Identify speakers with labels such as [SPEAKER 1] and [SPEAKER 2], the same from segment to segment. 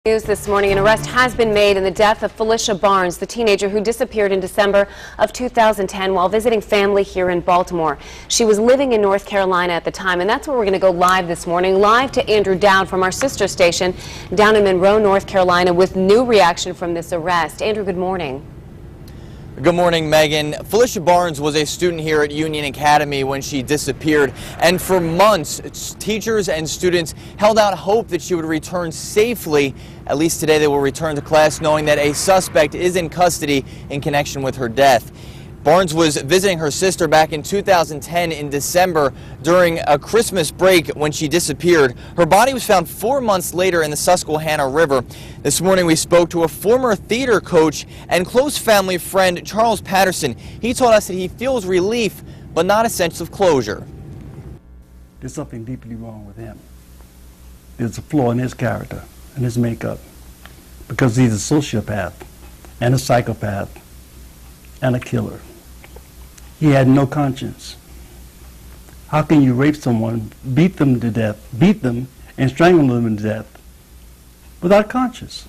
[SPEAKER 1] News this morning, an arrest has been made in the death of Felicia Barnes, the teenager who disappeared in December of 2010 while visiting family here in Baltimore. She was living in North Carolina at the time, and that's where we're going to go live this morning, live to Andrew Dowd from our sister station down in Monroe, North Carolina, with new reaction from this arrest. Andrew, good morning.
[SPEAKER 2] Good morning, Megan. Felicia Barnes was a student here at Union Academy when she disappeared, and for months, teachers and students held out hope that she would return safely. At least today they will return to class knowing that a suspect is in custody in connection with her death. Barnes was visiting her sister back in 2010 in December during a Christmas break when she disappeared. Her body was found 4 months later in the Susquehanna River. This morning we spoke to a former theater coach and close family friend, Charles Patterson. He told us that he feels relief, but not a sense of closure.
[SPEAKER 3] There's something deeply wrong with him. There's a flaw in his character and his makeup, because he's a sociopath and a psychopath and a killer. He had no conscience. How can you rape someone, beat them to death, beat them, and strangle them to death without conscience?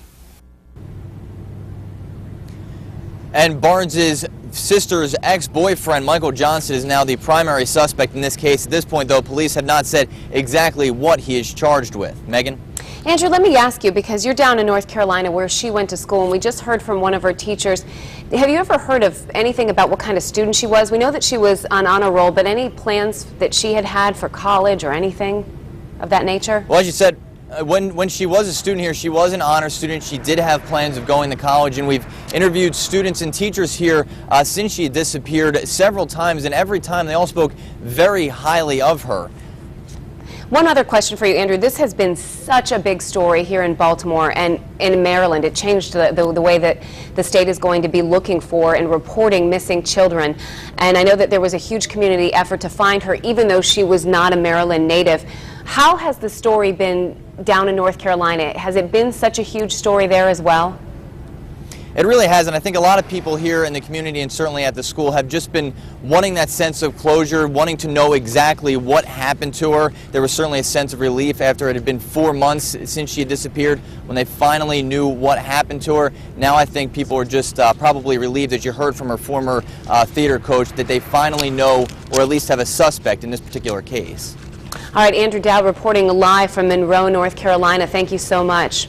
[SPEAKER 2] And Barnes's sister's ex-boyfriend, Michael Johnson, is now the primary suspect in this case. At this point, though, police have not said exactly what he is charged with. Megan?
[SPEAKER 1] Andrew, let me ask you, because you're down in North Carolina where she went to school, and we just heard from one of her teachers. Have you ever heard of anything about what kind of student she was? We know that she was on honor roll, but any plans that she had for college or anything of that nature?
[SPEAKER 2] Well, as you said, when she was a student here, she was an honor student. She did have plans of going to college, and we've interviewed students and teachers here since she had disappeared several times, and every time they all spoke very highly of her.
[SPEAKER 1] One other question for you, Andrew. This has been such a big story here in Baltimore and in Maryland. It changed the way that the state is going to be looking for and reporting missing children. And I know that there was a huge community effort to find her, even though she was not a Maryland native. How has the story been down in North Carolina? Has it been such a huge story there as well?
[SPEAKER 2] It really has, and I think a lot of people here in the community and certainly at the school have just been wanting that sense of closure, wanting to know exactly what happened to her. There was certainly a sense of relief after it had been 4 months since she had disappeared when they finally knew what happened to her. Now I think people are just probably relieved, as you heard from her former theater coach, that they finally know, or at least have a suspect in this particular case.
[SPEAKER 1] All right, Andrew Dowd reporting live from Monroe, North Carolina. Thank you so much.